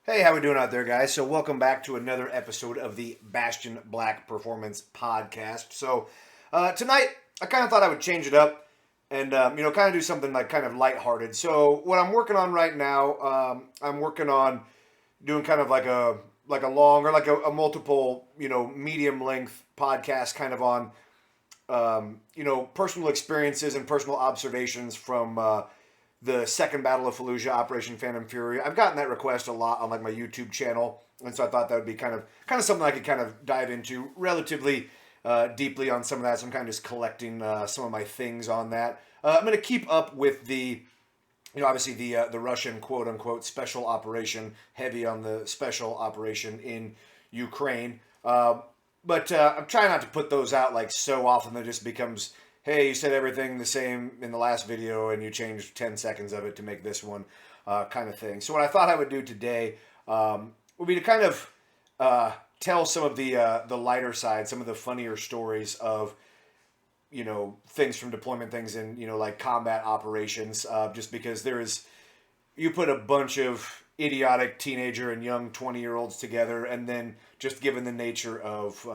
Hey, how we doing out there, guys? So, welcome back to another episode of the Bastion Black Performance Podcast. Tonight I kind of thought I would change it up and kind of do something like kind of lighthearted. So, what I'm working on right now, I'm working on doing kind of like a long or like a multiple medium length podcast, kind of on personal experiences and personal observations from the second Battle of Fallujah, Operation Phantom Fury. I've gotten that request a lot on like my YouTube channel, and so I thought that would be kind of something I could kind of dive into relatively deeply on some of that. So I'm kind of just collecting some of my things on that. I'm going to keep up with obviously the Russian quote unquote special operation, heavy on the special operation in Ukraine. But I'm trying not to put those out like so often that it just becomes, hey, you said everything the same in the last video and you changed 10 seconds of it to make this one kind of thing. So what I thought I would do today would be to kind of tell some of the lighter side, some of the funnier stories of things from deployment, things in like combat operations, just because you put a bunch of idiotic teenager and young 20-year-olds together, and then just given the nature of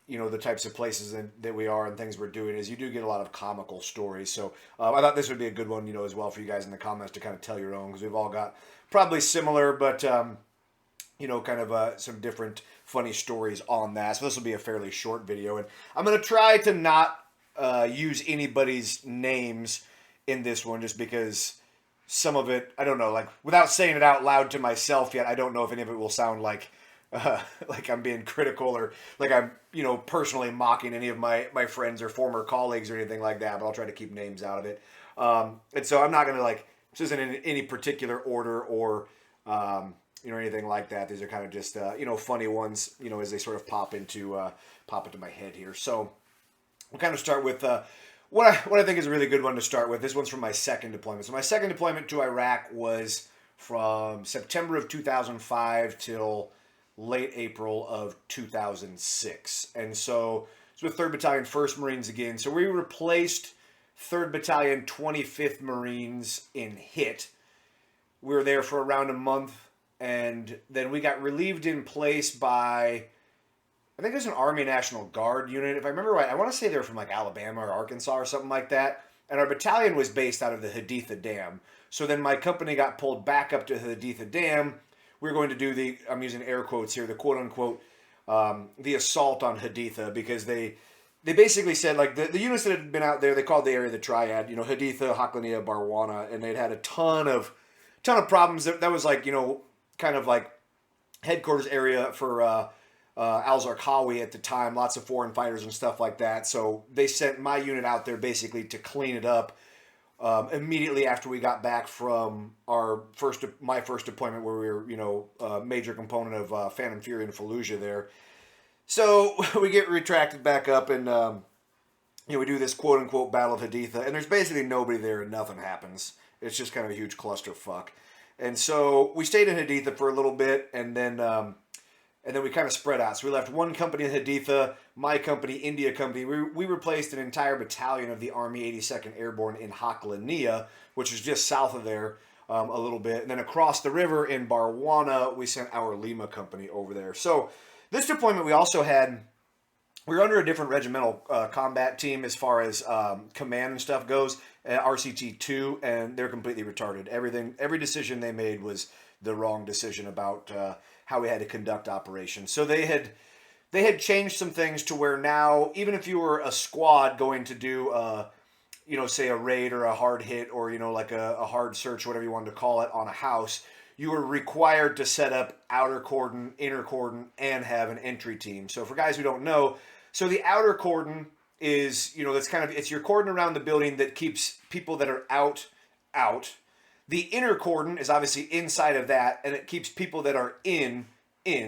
the types of places that we are and things we're doing, is you do get a lot of comical stories. So I thought this would be a good one, as well, for you guys in the comments to kind of tell your own, because we've all got probably similar, but kind of some different funny stories on that. So this will be a fairly short video, and I'm going to try to not use anybody's names in this one, just because some of it, I don't know, like without saying it out loud to myself yet, I don't know if any of it will sound like I'm being critical, or like I'm personally mocking any of my friends or former colleagues or anything like that. But I'll try to keep names out of it. And so I'm not gonna this isn't in any particular order or anything like that. These are kind of just funny ones as they sort of pop into my head here. So we'll kind of start with what I think is a really good one to start with. This one's from my second deployment. So my second deployment to Iraq was from September of 2005 till late April of 2006. And so it's with 3rd Battalion, 1st Marines again. So we replaced 3rd Battalion, 25th Marines in HIT. We were there for around a month, and then we got relieved in place by, I think it was an Army National Guard unit. If I remember right, I want to say they were from like Alabama or Arkansas or something like that. And our battalion was based out of the Haditha Dam. So then my company got pulled back up to the Haditha Dam. We were going to do I'm using air quotes here, the quote unquote, the assault on Haditha, because they basically said, like, the units that had been out there, they called the area the Triad, Haditha, Haklania, Barwana, and they'd had a ton of problems. That was like, kind of like headquarters area for Al-Zarqawi at the time, lots of foreign fighters and stuff like that. So they sent my unit out there basically to clean it up immediately after we got back from my first deployment, where we were, a major component of Phantom Fury and Fallujah there. So we get retracted back up, and we do this quote unquote Battle of Haditha, and there's basically nobody there, and nothing happens. It's just kind of a huge clusterfuck. And so we stayed in Haditha for a little bit, and then we kind of spread out. So we left one company in Haditha, my company, India Company. We replaced an entire battalion of the Army 82nd Airborne in Haklania, which is just south of there a little bit. And then across the river in Barwana, we sent our Lima Company over there. So this deployment, we were under a different regimental combat team as far as command and stuff goes, RCT2, and they're completely retarded. Every decision they made was the wrong decision about how we had to conduct operations. So they had changed some things to where now, even if you were a squad going to do say a raid or a hard hit, or like a hard search, whatever you wanted to call it, on a house, you were required to set up outer cordon, inner cordon, and have an entry team. So for guys who don't know, so the outer cordon is, it's your cordon around the building that keeps people that are out. The inner cordon is obviously inside of that, and it keeps people that are in.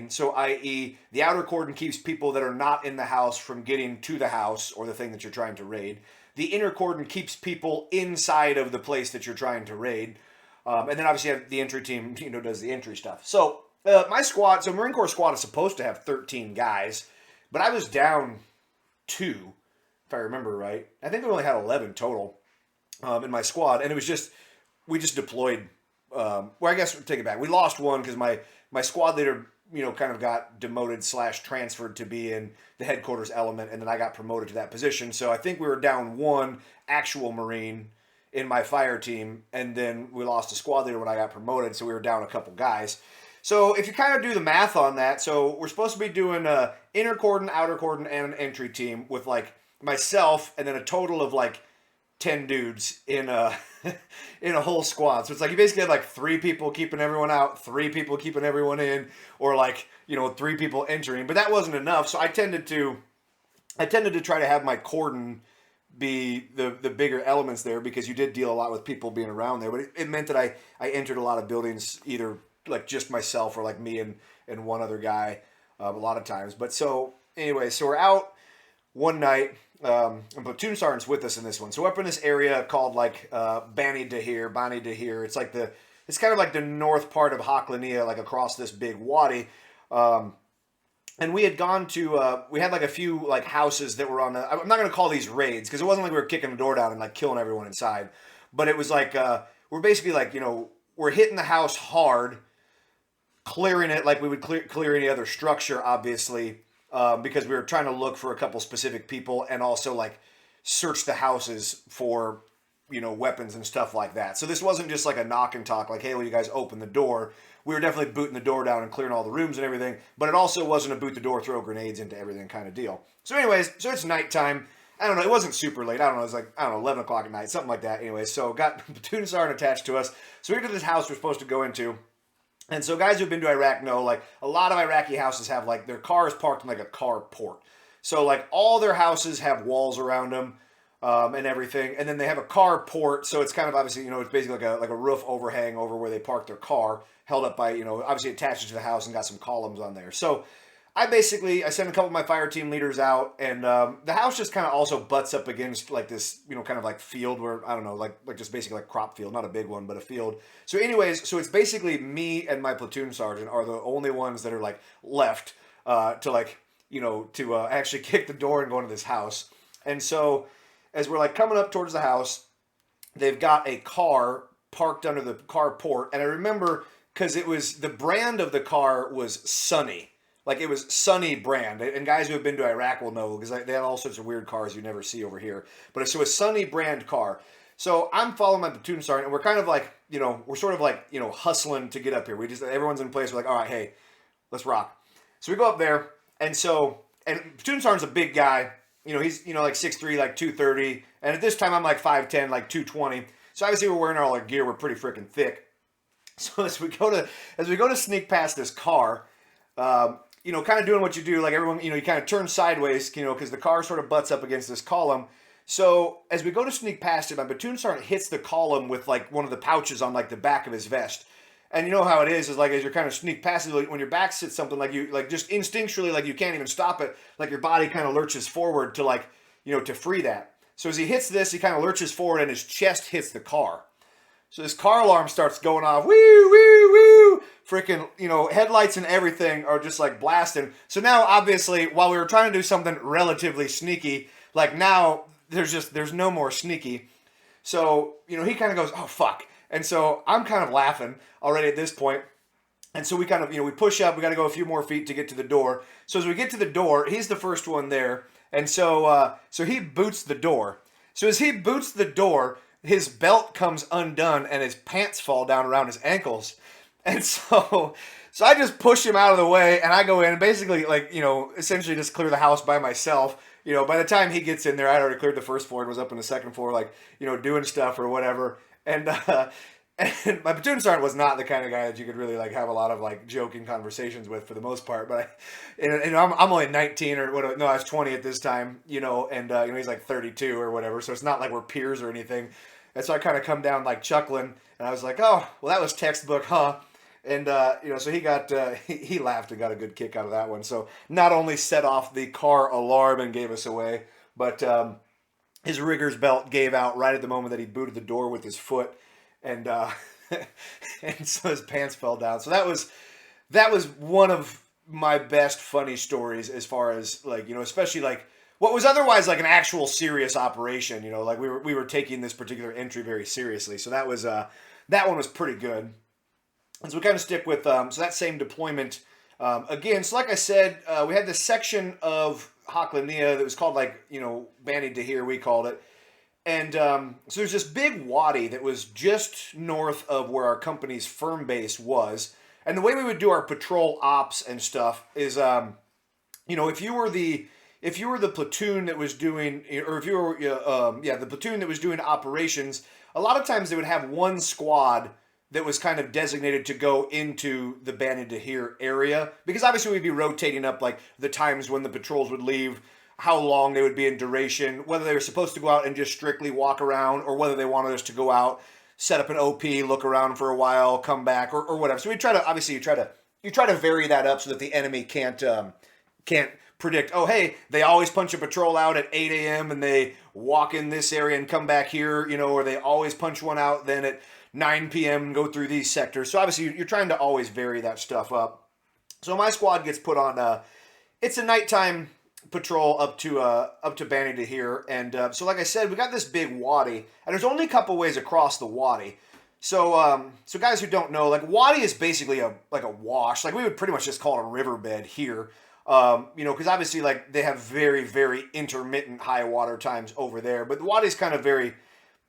So i.e., the outer cordon keeps people that are not in the house from getting to the house or the thing that you're trying to raid. The inner cordon keeps people inside of the place that you're trying to raid. And then obviously the entry team, does the entry stuff. So my squad, so Marine Corps squad is supposed to have 13 guys, but I was down 2, if I remember right. I think we only had 11 total in my squad, and it was just, we just deployed well, I guess take it back. We lost one because my squad leader, kind of got demoted / transferred to be in the headquarters element, and then I got promoted to that position. So I think we were down one actual Marine in my fire team, and then we lost a squad leader when I got promoted, so we were down a couple guys. So if you kind of do the math on that, so we're supposed to be doing a inner cordon, outer cordon, and an entry team with like myself, and then a total of like 10 dudes in a in a whole squad. So it's like you basically have like 3 people keeping everyone out, 3 people keeping everyone in, or like 3 people entering. But that wasn't enough, so I tended to try to have my cordon be the bigger elements there, because you did deal a lot with people being around there. But it meant that I entered a lot of buildings either like just myself or like me and one other guy a lot of times. But so anyway, so we're out one night. And platoon sergeant's with us in this one. So we're up in this area called like Bani Dahir. It's like it's kind of like the north part of Haklania, like across this big wadi. And we had gone to, we had like a few like houses that were on the, I'm not going to call these raids, because it wasn't like we were kicking the door down and like killing everyone inside. But it was like, we're basically like, we're hitting the house hard, clearing it like we would clear any other structure, obviously. Because we were trying to look for a couple specific people and also like search the houses for, weapons and stuff like that. So this wasn't just like a knock and talk, like, hey, will you guys open the door? We were definitely booting the door down and clearing all the rooms and everything, but it also wasn't a boot the door, throw grenades into everything kind of deal. So anyways, so it's nighttime. I don't know, it wasn't super late. I don't know, it was like, 11 o'clock at night, something like that. Anyway, so got platoon sergeant attached to us. So we get to this house we're supposed to go into. And so guys who've been to Iraq know, like, a lot of Iraqi houses have, like, their cars parked in, like, a carport. So, like, all their houses have walls around them and everything. And then they have a carport, so it's kind of obviously, it's basically like a roof overhang over where they park their car, held up by, obviously attached to the house and got some columns on there. So I sent a couple of my fire team leaders out, and the house just kind of also butts up against like this, kind of like field where, I don't know, like just basically like crop field, not a big one, but a field. So anyways, so it's basically me and my platoon sergeant are the only ones that are like left to like, to actually kick the door and go into this house. And so as we're like coming up towards the house, they've got a car parked under the carport. And I remember, because it was, the brand of the car was Sunny. Like, it was Sunny brand. And guys who have been to Iraq will know, because they have all sorts of weird cars you never see over here. But so a Sunny brand car. So I'm following my platoon sergeant, and we're kind of like, we're sort of like, hustling to get up here. Everyone's in place. We're like, all right, hey, let's rock. So we go up there, and platoon sergeant's a big guy. He's, like 6'3", like 230. And at this time, I'm like 5'10", like 220. So obviously we're wearing all our gear. We're pretty freaking thick. So as we go to sneak past this car, kind of doing what you do, like everyone, you kind of turn sideways, because the car sort of butts up against this column. So as we go to sneak past it, my platoon sergeant hits the column with like one of the pouches on like the back of his vest. And you know how it is like as you're kind of sneak past it, like, when your back hits something, like you, like just instinctually, like you can't even stop it, like your body kind of lurches forward to like, to free that. So as he hits this, he kind of lurches forward and his chest hits the car. So this car alarm starts going off, woo, woo, woo, freaking, headlights and everything are just like blasting. So now, obviously, while we were trying to do something relatively sneaky, like now there's no more sneaky. So, he kind of goes, oh, fuck. And so I'm kind of laughing already at this point. And so we kind of, we push up, we got to go a few more feet to get to the door. So as we get to the door, he's the first one there. And so, so he boots the door. So as he boots the door, his belt comes undone and his pants fall down around his ankles. And so I just push him out of the way and I go in and basically like, essentially just clear the house by myself. By the time he gets in there, I'd already cleared the first floor and was up in the second floor, like, doing stuff or whatever. And my platoon sergeant was not the kind of guy that you could really like have a lot of like joking conversations with for the most part. But I'm only 19 or what? No, I was 20 at this time, and he's like 32 or whatever. So it's not like we're peers or anything. And so I kind of come down like chuckling, and I was like, oh, well, that was textbook, huh? And so he got he laughed and got a good kick out of that one. So not only set off the car alarm and gave us away, but his rigger's belt gave out right at the moment that he booted the door with his foot, and and so his pants fell down. So that was one of my best funny stories as far as like, especially like what was otherwise like an actual serious operation. Like we were taking this particular entry very seriously. So that that one was pretty good. And so we kind of stick with so that same deployment again. So like I said, we had this section of Haklania that was called Bani Dahir, we called it. And so there's this big wadi that was just north of where our company's firm base was. And the way we would do our patrol ops and stuff is, if you were the platoon that was doing, or if you were the platoon that was doing operations, a lot of times they would have one squad that was kind of designated to go into the Bani Dahir area, because obviously we'd be rotating up like the times when the patrols would leave, how long they would be in duration, whether they were supposed to go out and just strictly walk around, or whether they wanted us to go out, set up an OP, look around for a while, come back, or whatever. So we try to vary that up so that the enemy can't predict, oh, hey, they always punch a patrol out at 8 a.m. and they walk in this area and come back here, or they always punch one out then at 9 p.m. and go through these sectors. So obviously you're trying to always vary that stuff up. So my squad gets put on, it's a nighttime patrol up to Bani Dahir. And so like I said, we got this big wadi, and there's only a couple ways across the wadi. So so guys who don't know, like wadi is basically a wash. Like we would pretty much just call it a riverbed here. Because obviously like they have very, very intermittent high water times over there. But the wadi is kind of very,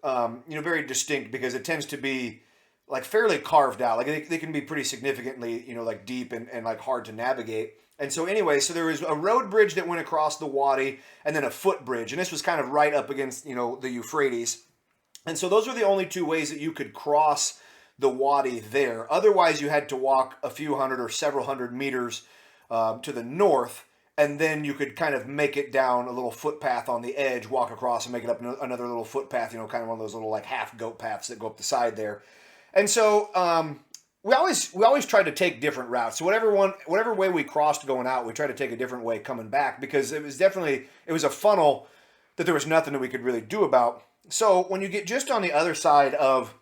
very distinct because it tends to be like fairly carved out. Like they can be pretty significantly, like deep and like hard to navigate. And so anyway, so there was a road bridge that went across the wadi and then a footbridge. And this was kind of right up against, the Euphrates. And so those were the only two ways that you could cross the wadi there. Otherwise, you had to walk a few hundred or several hundred meters to the north, and then you could kind of make it down a little footpath on the edge, walk across, and make it up another little footpath, kind of one of those little like half goat paths that go up the side there. And so we always tried to take different routes. So whatever way we crossed going out, we tried to take a different way coming back, because it was a funnel that there was nothing that we could really do about. So when you get just on the other side of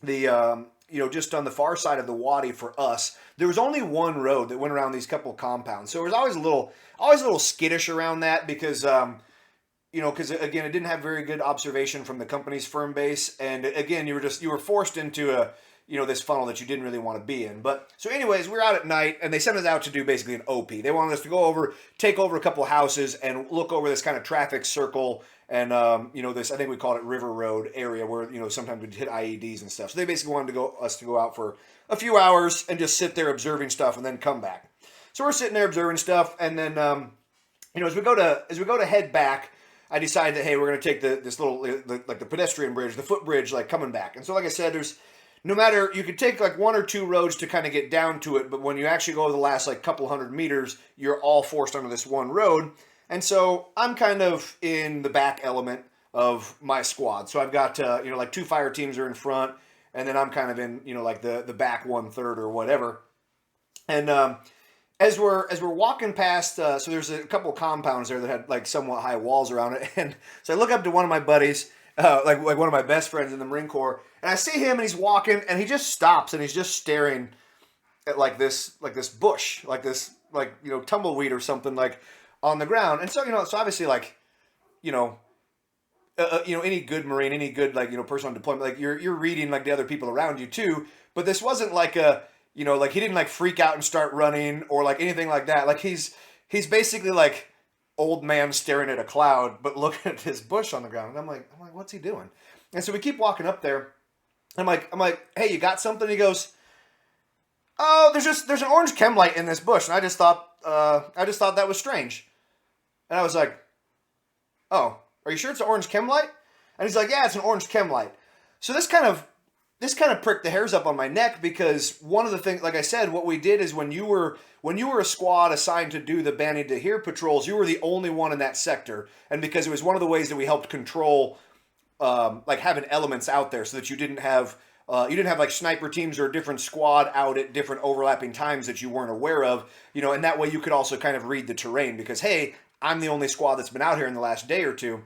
the just on the far side of the wadi for us, there was only one road that went around these couple of compounds. So it was always a little skittish around that because, because again, it didn't have very good observation from the company's firm base. And again, you were forced into this funnel that you didn't really want to be in. But so anyways, we were out at night and they sent us out to do basically an OP. They wanted us to go over, take over a couple of houses and look over this kind of traffic circle. And, this, I think we called it River Road area where, sometimes we'd hit IEDs and stuff. So they basically wanted us to go out for a few hours and just sit there observing stuff and then come back. So we're sitting there observing stuff. And then, as we go to head back, I decided that, hey, we're going to take this little, the pedestrian bridge, the footbridge, like coming back. And so, like I said, you could take like one or two roads to kind of get down to it. But when you actually go over the last like couple hundred meters, you're all forced onto this one road. And so I'm kind of in the back element of my squad. So I've got, like two fire teams are in front, and then I'm kind of in, like the back 1/3 or whatever. And as we're walking past, so there's a couple of compounds there that had like somewhat high walls around it. And so I look up to one of my buddies, like one of my best friends in the Marine Corps, and I see him and he's walking and he just stops and he's just staring at like this bush, like this, tumbleweed or something like on the ground. And so, so obviously like, any good Marine, any good person on deployment, like you're reading like the other people around you too. But this wasn't like he didn't like freak out and start running or like anything like that. Like he's basically like old man staring at a cloud, but looking at this bush on the ground. And I'm like, what's he doing? And so we keep walking up there. I'm like, hey, you got something? He goes, oh, there's an orange chem light in this bush, and I just thought that was strange. And I was like, oh, are you sure it's an orange chem light? And he's like, yeah, it's an orange chem light. So this kind of pricked the hairs up on my neck, because one of the things, like I said, what we did is when you were a squad assigned to do the Bani Dahir patrols, you were the only one in that sector. And because it was one of the ways that we helped control, like having elements out there, so that you didn't have like sniper teams or a different squad out at different overlapping times that you weren't aware of, and that way you could also kind of read the terrain, because, hey, I'm the only squad that's been out here in the last day or two.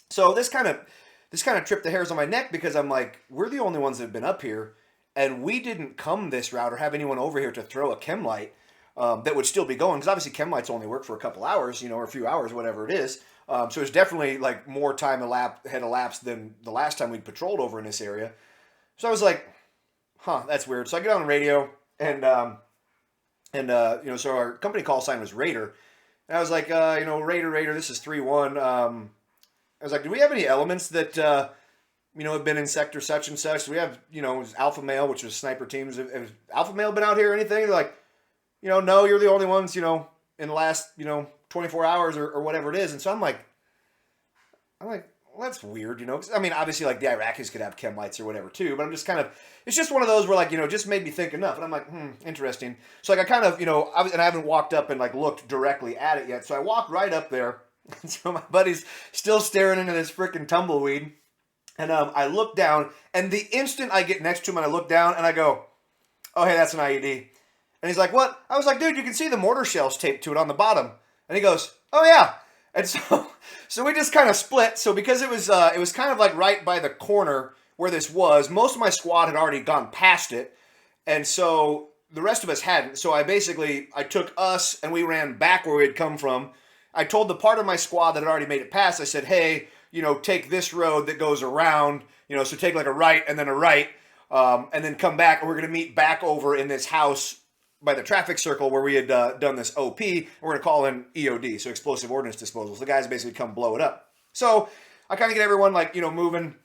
So this kind of tripped the hairs on my neck, because I'm like, we're the only ones that have been up here, and we didn't come this route or have anyone over here to throw a chem light that would still be going, because obviously chem lights only work for a couple hours, or a few hours, whatever it is. So it's definitely like more time had elapsed than the last time we patrolled over in this area. So I was like, that's weird. So I get on the radio, so our company call sign was Raider. And I was like, Raider, this is 3-1. I was like, do we have any elements that, have been in sector such and such? Do we have, Alpha Male, which was sniper teams. Has Alpha Male been out here or anything? They're like, no, you're the only ones, in the last, 24 hours or whatever it is. And so I'm like, well, that's weird, 'cause, I mean, obviously, like, the Iraqis could have chem lights or whatever, too. But I'm just kind of, it's just one of those where, like, just made me think enough. And I'm like, interesting. So, like, I kind of, and I haven't walked up and, like, looked directly at it yet. So I walked right up there. And so my buddy's still staring into this freaking tumbleweed. And I look down. And the instant I get next to him and I look down and I go, oh, hey, that's an IED. And he's like, what? I was like, dude, you can see the mortar shells taped to it on the bottom. And he goes, oh, yeah. And so we just kind of split. So because it was kind of like right by the corner where this was, most of my squad had already gone past it. And so the rest of us hadn't. So I took us and we ran back where we had come from. I told the part of my squad that had already made it past, I said, hey, take this road that goes around, so take like a right and then a right, and then come back. And we're going to meet back over in this house by the traffic circle where we had done this OP, and we're going to call in EOD, so explosive ordnance disposal. So the guys basically come blow it up. So I kind of get everyone moving,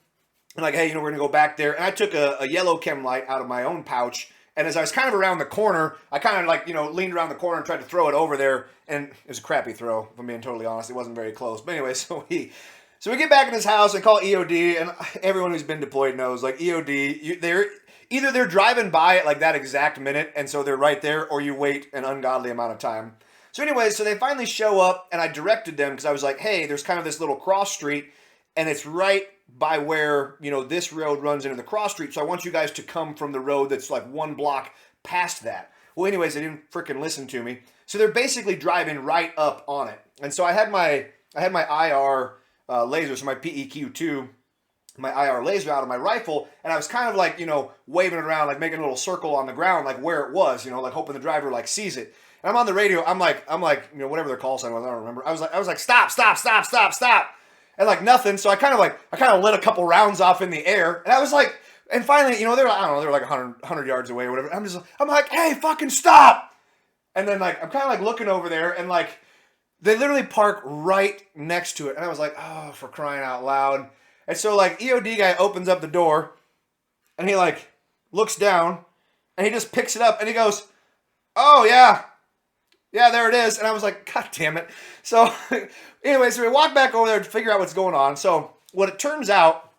and like, hey, we're going to go back there. And I took a yellow chem light out of my own pouch, and as I was kind of around the corner, I kind of leaned around the corner and tried to throw it over there, and it was a crappy throw, if I'm being totally honest. It wasn't very close. But anyway, so we get back in his house and call EOD, and everyone who's been deployed knows, like, EOD, either they're driving by at like that exact minute, and so they're right there, or you wait an ungodly amount of time. So anyway, so they finally show up, and I directed them, because I was like, hey, there's kind of this little cross street, and it's right by where, this road runs into the cross street, so I want you guys to come from the road that's like one block past that. Well, anyways, they didn't freaking listen to me. So they're basically driving right up on it. And so I had my IR laser, so my PEQ2, my IR laser out of my rifle, and I was kind of like, waving it around, like making a little circle on the ground, like where it was, like hoping the driver like sees it. And I'm on the radio, I'm like, whatever their call sign was, I don't remember. I was like, stop. And like nothing. So I kind of lit a couple rounds off in the air, and I was like, and finally, they're like 100 yards away or whatever. I'm like, hey, fucking stop. And then like, I'm kind of like looking over there, and like, they literally park right next to it. And I was like, oh, for crying out loud. And so, like, EOD guy opens up the door, and he, like, looks down, and he just picks it up, and he goes, oh, yeah, there it is. And I was like, God damn it. So, anyway, so we walk back over there to figure out what's going on. So, what it turns out,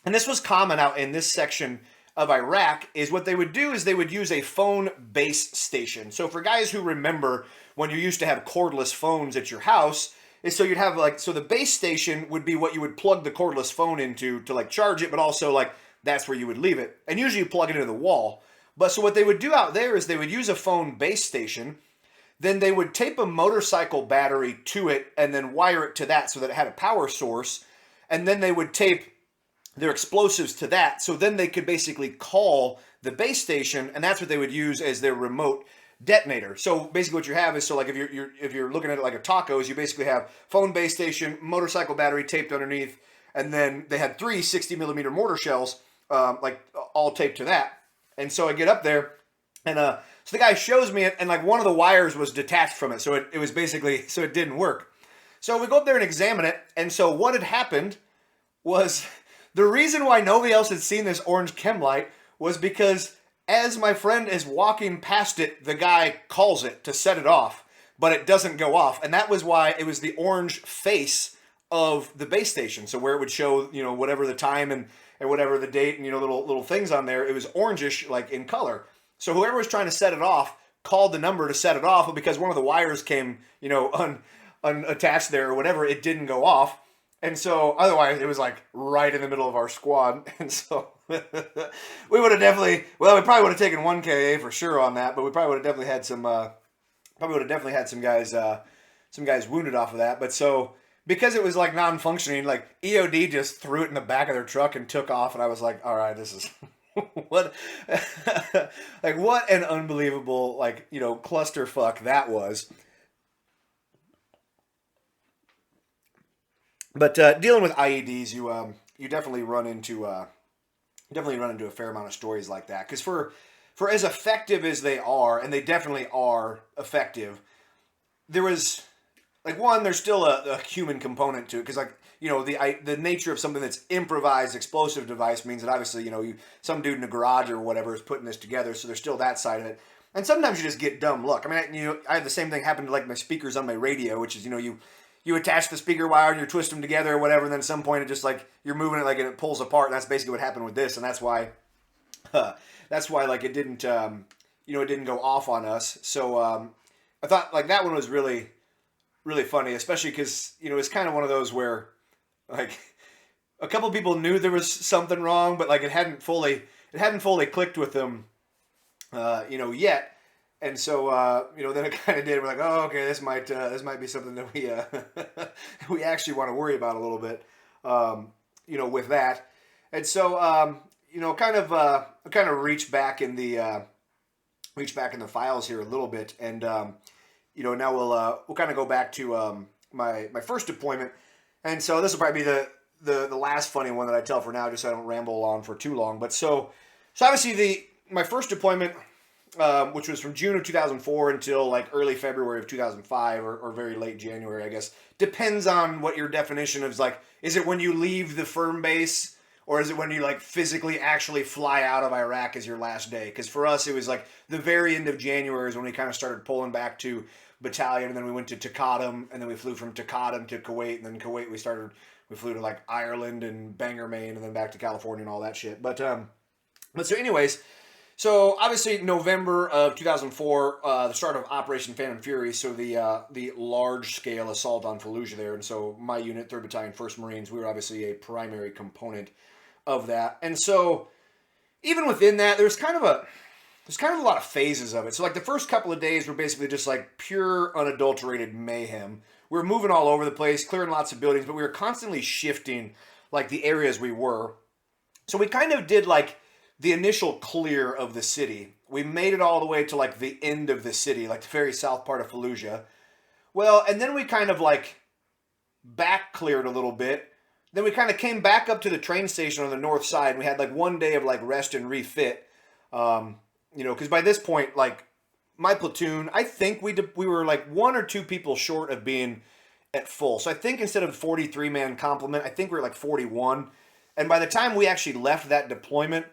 and this was common out in this section of Iraq, is what they would do is they would use a phone base station. So, for guys who remember when you used to have cordless phones at your house, is so you'd have so the base station would be what you would plug the cordless phone into to like charge it, but also like that's where you would leave it. And usually you plug it into the wall. But so what they would do out there is they would use a phone base station, then they would tape a motorcycle battery to it and then wire it to that so that it had a power source. And then they would tape their explosives to that. So then they could basically call the base station, and that's what they would use as their remote detonator. So basically what you have is, so like if you're looking at it like a tacos, you basically have phone base station, motorcycle battery taped underneath, and then they had 3 60mm mortar shells all taped to that. And so I get up there, and so the guy shows me it, and like one of the wires was detached from it, so it was basically, so it didn't work. So we go up there and examine it, and so what had happened was, the reason why nobody else had seen this orange chem light was because as my friend is walking past it, the guy calls it to set it off, but it doesn't go off. And that was why it was the orange face of the base station. So where it would show, whatever the time and whatever the date and, little things on there, it was orangish, like in color. So whoever was trying to set it off called the number to set it off, but because one of the wires came, unattached there or whatever, it didn't go off. And so otherwise it was like right in the middle of our squad. And so we would have definitely, we probably would have taken 1 KA for sure on that, but we probably would have definitely had some guys wounded off of that. But so because it was like non-functioning, like EOD just threw it in the back of their truck and took off, and I was like, all right, this is what an unbelievable clusterfuck that was. But dealing with IEDs, you definitely run into definitely run into a fair amount of stories like that. Because for as effective as they are, and they definitely are effective, there was like one, there's still a human component to it, because like, you know, the nature of something that's improvised explosive device means that obviously, you know, some dude in a garage or whatever is putting this together, so there's still that side of it. And sometimes you just get dumb luck. I mean, I have the same thing happen to like my speakers on my radio, which is, you know, you attach the speaker wire and you twist them together or whatever, and then at some point it just like you're moving it like and it pulls apart, and that's basically what happened with this, and that's why like it didn't it didn't go off on us. So I thought like that one was really funny, especially because, you know, it's kind of one of those where like a couple people knew there was something wrong, but like it hadn't fully clicked with them, yet. And so, then it kind of did. We're like, oh, okay, this might be something that we we actually want to worry about a little bit, with that. And so, kind of reach back in the files here a little bit, and now we'll kind of go back to my first deployment. And so this will probably be the last funny one that I tell for now, just so I don't ramble on for too long. But so obviously my first deployment, which was from June of 2004 until like early February of 2005 or very late January, I guess. Depends on what your definition is. Like, is it when you leave the firm base, or is it when you like physically actually fly out of Iraq as your last day? Because for us, it was like the very end of January is when we kind of started pulling back to battalion, and then we went to Taqadum, and then we flew from Taqadum to Kuwait, and then Kuwait we flew to like Ireland and Bangor, Maine, and then back to California and all that shit. But so anyways, so obviously November of 2004, the start of Operation Phantom Fury, so the large scale assault on Fallujah there, and so my unit, 3rd Battalion, 1st Marines, we were obviously a primary component of that. And so even within that, there's kind of a lot of phases of it. So like the first couple of days were basically just like pure unadulterated mayhem. We were moving all over the place, clearing lots of buildings, but we were constantly shifting like the areas we were. So we kind of did like the initial clear of the city. We made it all the way to like the end of the city, like the very south part of Fallujah. Well, and then we kind of like back cleared a little bit. Then we kind of came back up to the train station on the north side, and we had like one day of like rest and refit. Because by this point, like my platoon, I think we were like 1 or 2 people short of being at full. So I think instead of 43-man complement, I think we were like 41. And by the time we actually left that deployment,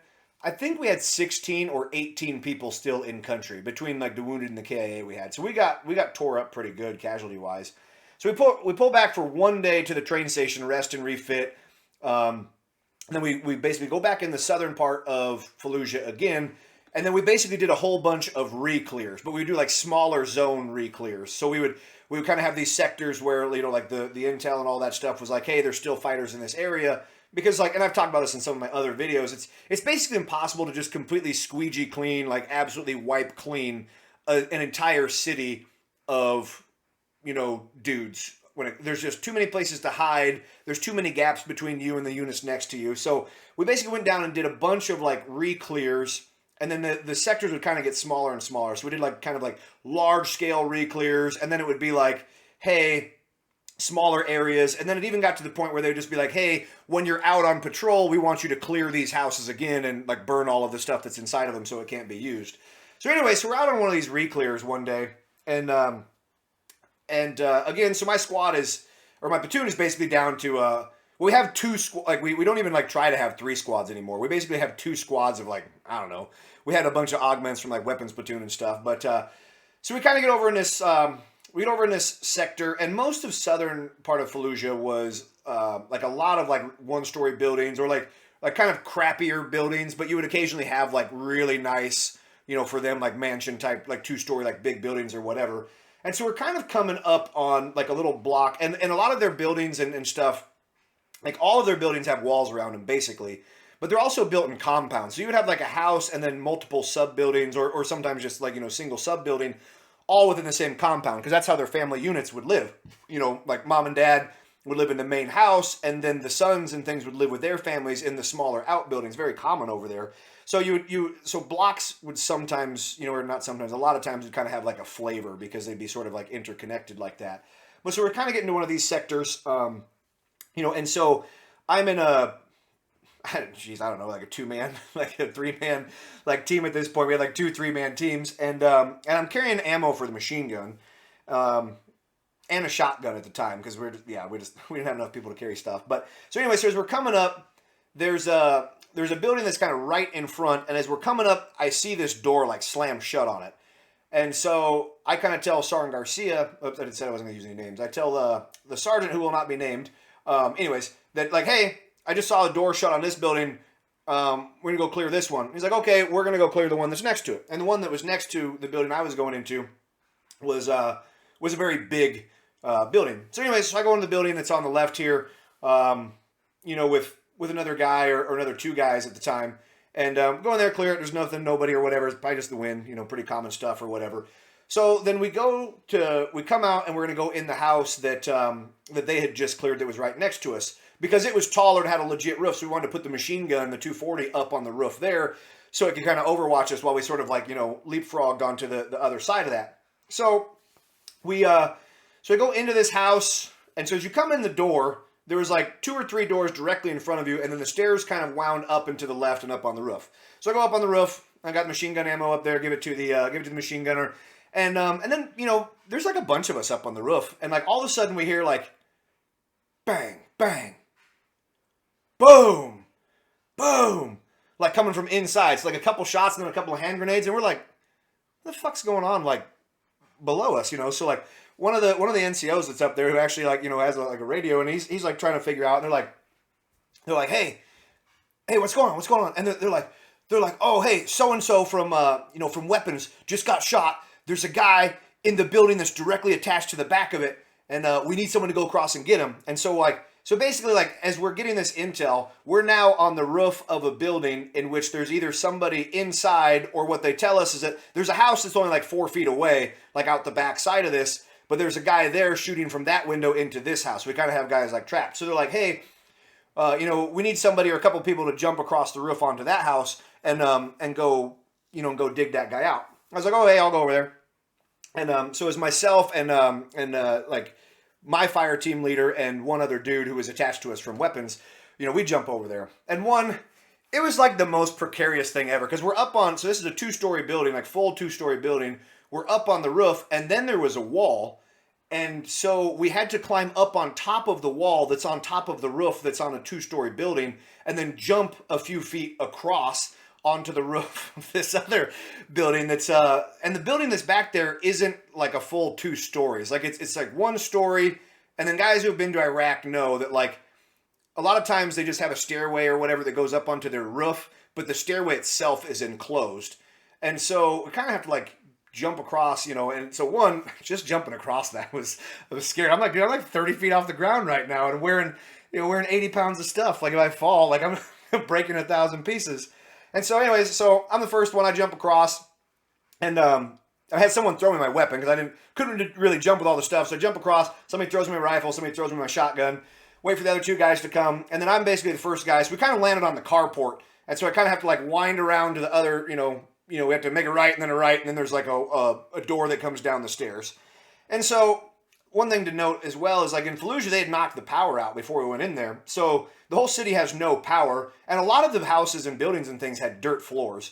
I think we had 16 or 18 people still in country between like the wounded and the KIA we had. So we got tore up pretty good casualty wise. So we pull back for one day to the train station, rest and refit. And then we basically go back in the southern part of Fallujah again. And then we basically did a whole bunch of re-clears, but we would do like smaller zone re-clears. So we would kind of have these sectors where, like the intel and all that stuff was like, hey, there's still fighters in this area. Because like, and I've talked about this in some of my other videos, it's basically impossible to just completely squeegee clean, like absolutely wipe clean an entire city of, dudes. There's just too many places to hide. There's too many gaps between you and the units next to you. So we basically went down and did a bunch of like re-clears, and then the sectors would kind of get smaller and smaller. So we did like kind of like large scale re-clears, and then it would be like, hey, smaller areas. And then it even got to the point where they would just be like, hey, when you're out on patrol, we want you to clear these houses again and like burn all of the stuff that's inside of them so it can't be used. So anyway, so we're out on one of these re-clears one day, and again, so my platoon is basically down to, we have 2 like we don't even like try to have 3 squads anymore. We basically have 2 squads of like, I don't know. We had a bunch of augments from like weapons platoon and stuff, but so we kind of get over in this, we get over in this sector, and most of southern part of Fallujah was like a lot of like 1-story buildings or like kind of crappier buildings, but you would occasionally have like really nice, for them like mansion type, like 2-story like big buildings or whatever. And so we're kind of coming up on like a little block, and a lot of their buildings and stuff, like all of their buildings have walls around them basically, but they're also built in compounds. So you would have like a house and then multiple sub buildings, or sometimes just like, single sub building, all within the same compound, because that's how their family units would live. Like mom and dad would live in the main house, and then the sons and things would live with their families in the smaller outbuildings. Very common over there. So so blocks would sometimes, or not sometimes, a lot of times would kind of have like a flavor because they'd be sort of like interconnected like that. But so we're kind of getting to one of these sectors, and so I'm in geez, I don't know, like a 2-man, like a 3-man, like team at this point. We had like 2 3-man teams, and I'm carrying ammo for the machine gun, and a shotgun at the time because we didn't have enough people to carry stuff. But so anyway, so as we're coming up, there's a building that's kind of right in front, and as we're coming up, I see this door like slam shut on it, and so I kind of tell Sergeant Garcia. Oops, I didn't say I wasn't going to use any names. I tell the sergeant, who will not be named, anyways, that like, hey, I just saw a door shut on this building. We're gonna go clear this one. He's like, okay, we're gonna go clear the one that's next to it. And the one that was next to the building I was going into was a very big building. So anyways, so I go into the building that's on the left here, with another guy or another 2 guys at the time, and go in there, clear it. There's nothing, nobody or whatever. It's probably just the wind, pretty common stuff or whatever. So then we come out and we're gonna go in the house that they had just cleared that was right next to us. Because it was taller and had a legit roof, so we wanted to put the machine gun, the 240, up on the roof there, so it could kind of overwatch us while we sort of like, leapfrogged onto the other side of that. So we go into this house, and so as you come in the door, there was like 2 or 3 doors directly in front of you, and then the stairs kind of wound up and to the left and up on the roof. So I go up on the roof, I got machine gun ammo up there, give it to the machine gunner, and then there's like a bunch of us up on the roof, and like all of a sudden we hear like bang, bang. Boom! Boom! Like coming from inside. It's like a couple shots and then a couple of hand grenades, and we're like, what the fuck's going on like below us, So like one of the NCOs that's up there who actually like, has like a radio, and he's like trying to figure out, and they're like, hey, what's going on? And they're like, oh, hey, so and so from from weapons just got shot. There's a guy in the building that's directly attached to the back of it, and we need someone to go across and get him. And so basically, like, as we're getting this intel, we're now on the roof of a building in which there's either somebody inside, or what they tell us is that there's a house that's only like 4 feet away, like out the back side of this, but there's a guy there shooting from that window into this house. We kind of have guys like trapped. So they're like, hey, we need somebody or a couple people to jump across the roof onto that house and go, go dig that guy out. I was like, oh, hey, I'll go over there. And so it was myself and my fire team leader and one other dude who was attached to us from weapons, we jump over there. And it was like the most precarious thing ever, because we're up on, so this is a 2-story building, like full 2-story building. We're up on the roof, and then there was a wall. And so we had to climb up on top of the wall that's on top of the roof that's on a 2-story building, and then jump a few feet across onto the roof of this other building and the building that's back there isn't like a full 2 stories. Like it's like 1 story, and then guys who have been to Iraq know that like a lot of times they just have a stairway or whatever that goes up onto their roof, but the stairway itself is enclosed. And so we kind of have to like jump across, and so just jumping across that I was scared. I'm like 30 feet off the ground right now, and wearing 80 pounds of stuff. Like if I fall, like I'm breaking 1,000 pieces. And so anyways, so I'm the first one. I jump across, and I had someone throw me my weapon because couldn't really jump with all the stuff. So I jump across, somebody throws me a rifle, somebody throws me my shotgun, wait for the other 2 guys to come, and then I'm basically the first guy. So we kind of landed on the carport, and so I kind of have to like wind around to the other, we have to make a right and then a right, and then there's like a door that comes down the stairs. And so one thing to note as well is like in Fallujah, they had knocked the power out before we went in there. So the whole city has no power, and a lot of the houses and buildings and things had dirt floors.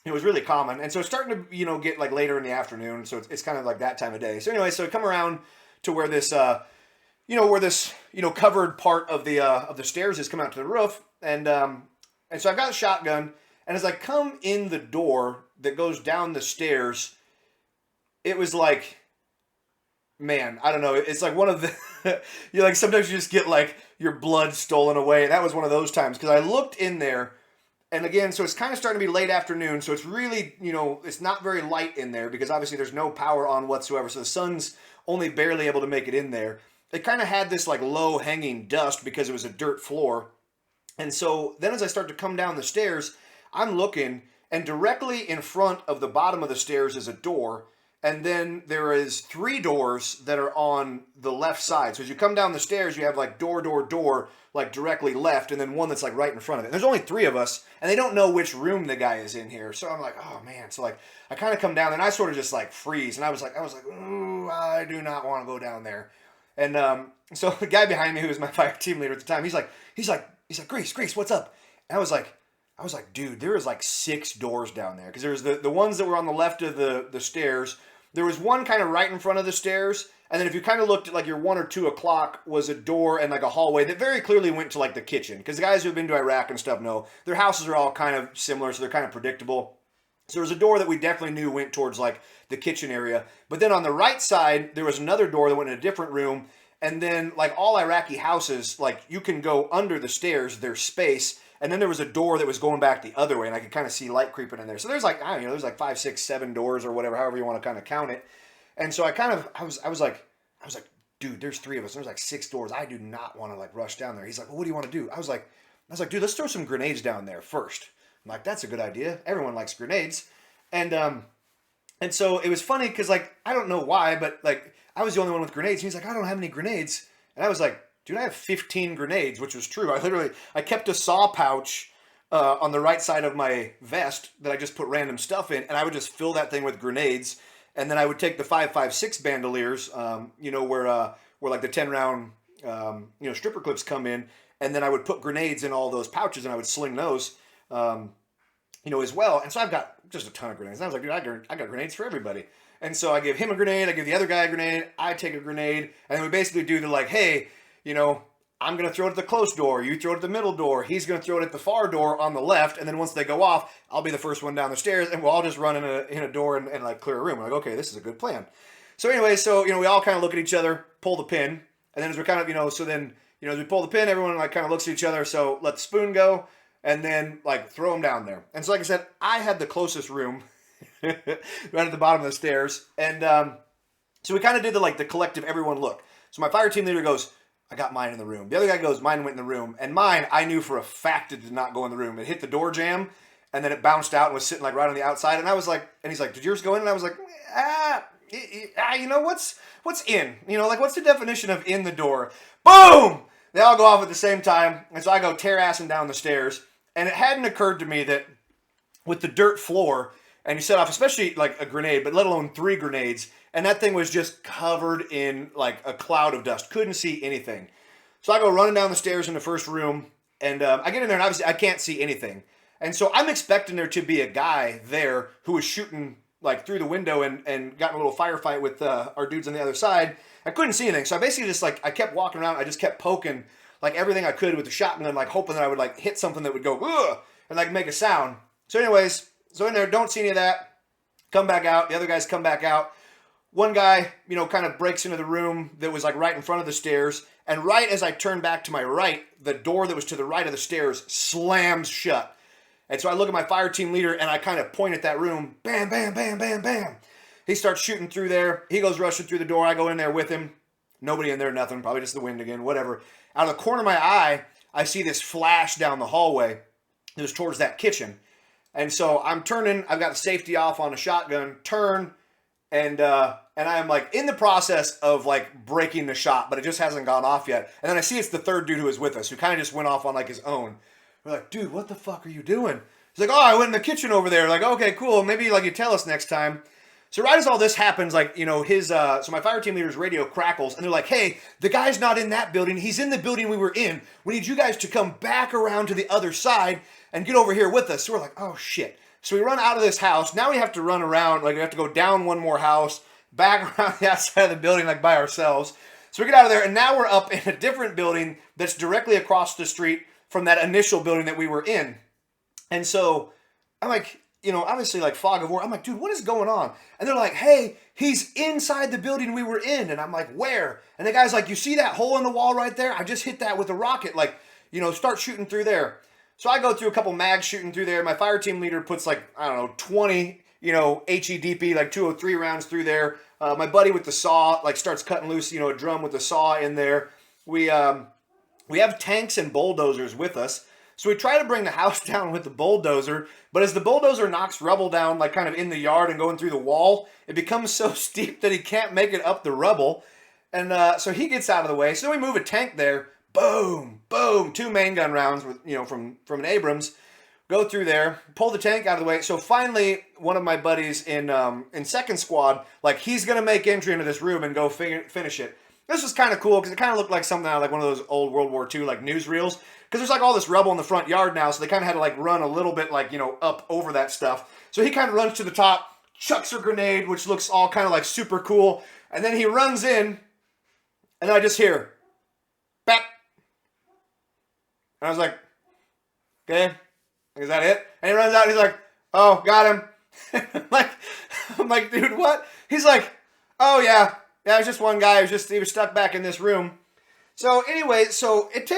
It was really common, and so it's starting to get like later in the afternoon, so it's kind of like that time of day. So anyway, so I come around to where this covered part of the stairs is coming out to the roof, and so I've got a shotgun, and as I come in the door that goes down the stairs, it was like, man, I don't know. It's like one of the, like sometimes you just get like your blood stolen away. And that was one of those times because I looked in there, and again, so it's kind of starting to be late afternoon. So it's really, it's not very light in there because obviously there's no power on whatsoever. So the sun's only barely able to make it in there. It kind of had this like low hanging dust because it was a dirt floor. And so then as I start to come down the stairs, I'm looking, and directly in front of the bottom of the stairs is a door. And then there is 3 doors that are on the left side. So as you come down the stairs, you have like door, like directly left, and then one that's like right in front of it. There's only 3 of us, and they don't know which room the guy is in here. So I'm like, oh man. So like, I kind of come down, and I sort of just like freeze, and I was like, ooh, I do not want to go down there. And so the guy behind me, who was my fire team leader at the time, he's like, Grace, what's up? And I was like, dude, there was like 6 doors down there. Because there was the ones that were on the left of the stairs. There was one kind of right in front of the stairs. And then if you kind of looked at like your 1 or 2 o'clock was a door and like a hallway that very clearly went to like the kitchen. Because the guys who have been to Iraq and stuff know their houses are all kind of similar, so they're kind of predictable. So there was a door that we definitely knew went towards like the kitchen area. But then on the right side, there was another door that went in a different room. And then like all Iraqi houses, like you can go under the stairs, there's space. And then there was a door that was going back the other way, and I could kind of see light creeping in there. So there's like, I don't know, there's like 5, 6, 7 doors or whatever, however you want to kind of count it. And so I was like, dude, there's 3 of us. There's like 6 doors. I do not want to like rush down there. He's like, well, what do you want to do? I was like, dude, let's throw some grenades down there first. I'm like, that's a good idea. Everyone likes grenades. And so it was funny because like, I don't know why, but like I was the only one with grenades. He's like, I don't have any grenades. And I was like, dude, I have 15 grenades, which was true. I kept a saw pouch on the right side of my vest that I just put random stuff in, and I would just fill that thing with grenades. And then I would take the 5.56 bandoliers, where like the 10-round, stripper clips come in, and then I would put grenades in all those pouches, and I would sling those, as well. And so I've got just a ton of grenades. And I was like, dude, I got grenades for everybody. And so I give him a grenade, I give the other guy a grenade, I take a grenade, and then we basically do the like, hey, I'm going to throw it at the close door, you throw it at the middle door, he's going to throw it at the far door on the left, and then once they go off, I'll be the first one down the stairs, and we'll all just run in a door and like clear a room. We're like, okay, this is a good plan. So anyway, we all kind of look at each other, pull the pin, and then as we're kind of, as we pull the pin, everyone like kind of looks at each other, so let the spoon go, and then like throw them down there. And so like I said, I had the closest room, right at the bottom of the stairs, and so we kind of did the collective everyone look. So my fire team leader goes, I got mine in the room. The other guy goes, mine went in the room. And mine, I knew for a fact it did not go in the room. It hit the door jamb, and then it bounced out and was sitting like right on the outside. And I was like, and he's like, did yours go in? And I was like, what's in? What's the definition of in the door? Boom! They all go off at the same time. And so I go tear-assing down the stairs. And it hadn't occurred to me that with the dirt floor, and you set off, especially like a grenade, but let alone 3 grenades, and that thing was just covered in like a cloud of dust. Couldn't see anything. So I go running down the stairs in the first room, and I get in there, and obviously I can't see anything. And so I'm expecting there to be a guy there who was shooting like through the window and got in a little firefight with our dudes on the other side. I couldn't see anything. So I basically just I kept walking around. I just kept poking like everything I could with the shotgun, like hoping that I would like hit something that would go, ugh, and like make a sound. So anyways, in there, don't see any of that. Come back out. The other guys come back out. One guy, kind of breaks into the room that was like right in front of the stairs. And right as I turn back to my right, the door that was to the right of the stairs slams shut. And so I look at my fire team leader and I kind of point at that room. Bam, bam, bam, bam, bam. He starts shooting through there. He goes rushing through the door. I go in there with him. Nobody in there, nothing. Probably just the wind again, whatever. Out of the corner of my eye, I see this flash down the hallway. It was towards that kitchen. And so I'm turning. I've got the safety off on a shotgun. Turn. And I'm like in the process of like breaking the shot, but it just hasn't gone off yet. And then I see it's the third dude who was with us, who kind of just went off on like his own. We're like, dude, what the fuck are you doing? He's like, oh, I went in the kitchen over there. Like, okay, cool. Maybe like you tell us next time. So right as all this happens, like, so my fire team leader's radio crackles, and they're like, hey, the guy's not in that building. He's in the building we were in. We need you guys to come back around to the other side and get over here with us. So we're like, oh shit. So we run out of this house. Now we have to run around, like we have to go down one more house, back around the outside of the building, like by ourselves. So we get out of there, and now we're up in a different building that's directly across the street from that initial building that we were in. And so I'm like, obviously like fog of war. I'm like, dude, what is going on? And they're like, hey, he's inside the building we were in. And I'm like, where? And the guy's like, you see that hole in the wall right there? I just hit that with a rocket. Like, start shooting through there. So I go through a couple mags shooting through there. My fire team leader puts 20, HEDP, like 203 rounds through there. My buddy with the saw, starts cutting loose, a drum with the saw in there. We have tanks and bulldozers with us. So we try to bring the house down with the bulldozer, but as the bulldozer knocks rubble down, kind of in the yard and going through the wall, it becomes so steep that he can't make it up the rubble. And so he gets out of the way. So we move a tank there. Boom, boom, 2 main gun rounds with, from an Abrams, go through there, pull the tank out of the way. So finally, one of my buddies in second squad, he's gonna make entry into this room and go finish it. this was kind of cool because it kind of looked like something out of like one of those old World War II like newsreels. Because there's like all this rubble in the front yard now, so they kind of had to like run a little bit like, you know, up over that stuff. So he kind of runs to the top, chucks a grenade, which looks all kind of like super cool. And then he runs in, and I just hear, bap. And I was like, okay, is that it? And he runs out, and he's like, oh, got him. I'm like, dude, what? He's like, oh yeah, it was just one guy. He was stuck back in this room. So anyway, so it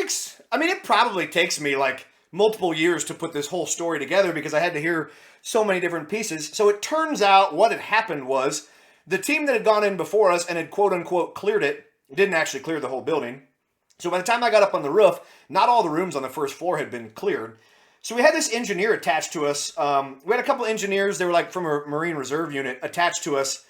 probably takes me like multiple years to put this whole story together because I had to hear so many different pieces. So it turns out what had happened was the team that had gone in before us and had quote unquote cleared it didn't actually clear the whole building. So by the time I got up on the roof, not all the rooms on the first floor had been cleared. So we had this engineer attached to us. We had a couple engineers. They were like from a Marine Reserve unit attached to us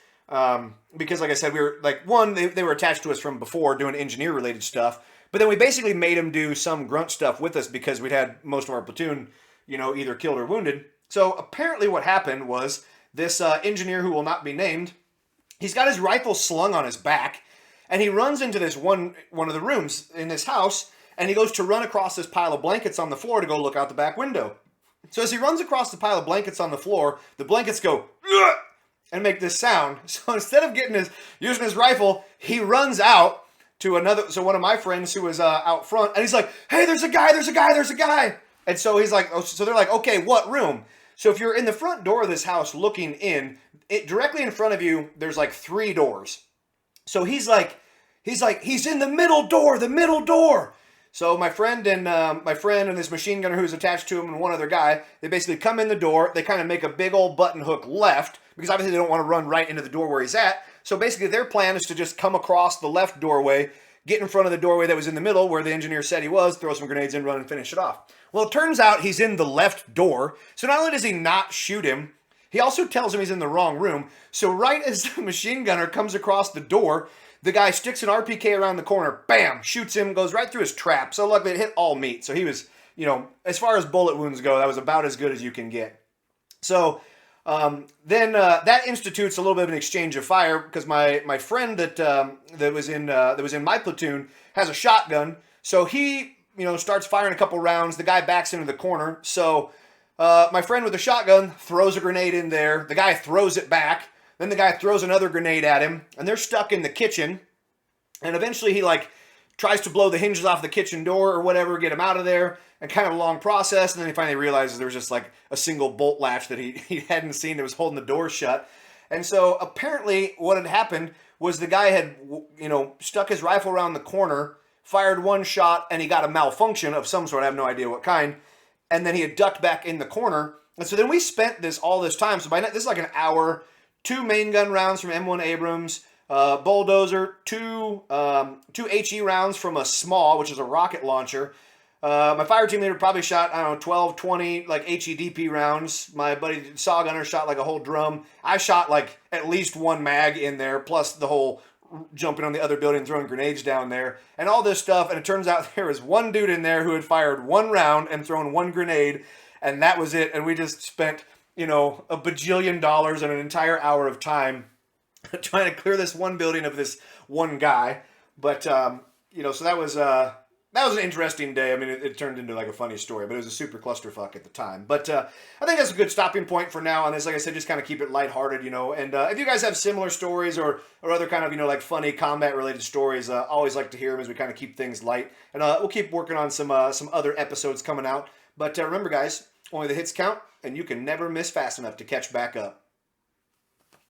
because, like I said, we were like, they were attached to us from before doing engineer-related stuff. But then we basically made them do some grunt stuff with us because we'd had most of our platoon, you know, either killed or wounded. So apparently what happened was this engineer who will not be named, he's got his rifle slung on his back, and he runs into this one of the rooms in this house, and he goes to run across this pile of blankets on the floor to go look out the back window. So as he runs across the pile of blankets on the floor, the blankets go, ugh, and make this sound. So instead of using his rifle, he runs out to one of my friends who was out front, and he's like, hey, there's a guy. And so he's like, so they're like, okay, what room? So if you're in the front door of this house looking in, directly in front of you, there's like 3 doors. So he's in the middle door. So my friend and this machine gunner who's attached to him and one other guy, they basically come in the door. They kind of make a big old button hook left because obviously they don't want to run right into the door where he's at. So basically their plan is to just come across the left doorway, get in front of the doorway that was in the middle where the engineer said he was, throw some grenades in, run and finish it off. Well, it turns out he's in the left door. So not only does he not shoot him, he also tells him he's in the wrong room. So right as the machine gunner comes across the door, the guy sticks an RPK around the corner, bam, shoots him, goes right through his trap. So luckily it hit all meat. So he was, you know, as far as bullet wounds go, that was about as good as you can get. So then that institutes a little bit of an exchange of fire because my friend that was in my platoon has a shotgun. So he, you know, starts firing a couple rounds. The guy backs into the corner. So my friend with the shotgun throws a grenade in there. The guy throws it back. Then the guy throws another grenade at him, and they're stuck in the kitchen. And eventually he, like, tries to blow the hinges off the kitchen door or whatever, get him out of there, and kind of a long process. And then he finally realizes there was just, like, a single bolt latch that he hadn't seen that was holding the door shut. And so apparently what had happened was the guy had, you know, stuck his rifle around the corner, fired one shot, and he got a malfunction of some sort. I have no idea what kind. And then he had ducked back in the corner. And so then we spent all this time. So by now, this is like an hour. 2 main gun rounds from M1 Abrams, bulldozer, two HE rounds from a SMAW, which is a rocket launcher. My fire team leader probably shot, I don't know, 12, 20 like HEDP rounds. My buddy saw gunner shot like a whole drum. I shot like at least 1 mag in there, plus the whole jumping on the other building, throwing grenades down there, and all this stuff. And it turns out there was 1 dude in there who had fired 1 round and thrown 1 grenade, and that was it. And we just spent, you know, $1 bajillion and an entire hour of time trying to clear this one building of this one guy. But, you know, so that was an interesting day. I mean, it turned into like a funny story, but it was a super clusterfuck at the time. But I think that's a good stopping point for now on this. Like I said, just kind of keep it lighthearted, you know. And if you guys have similar stories or other kind of, you know, like funny combat-related stories, always like to hear them as we kind of keep things light. And we'll keep working on some other episodes coming out. But remember, guys, only the hits count, and you can never miss fast enough to catch back up.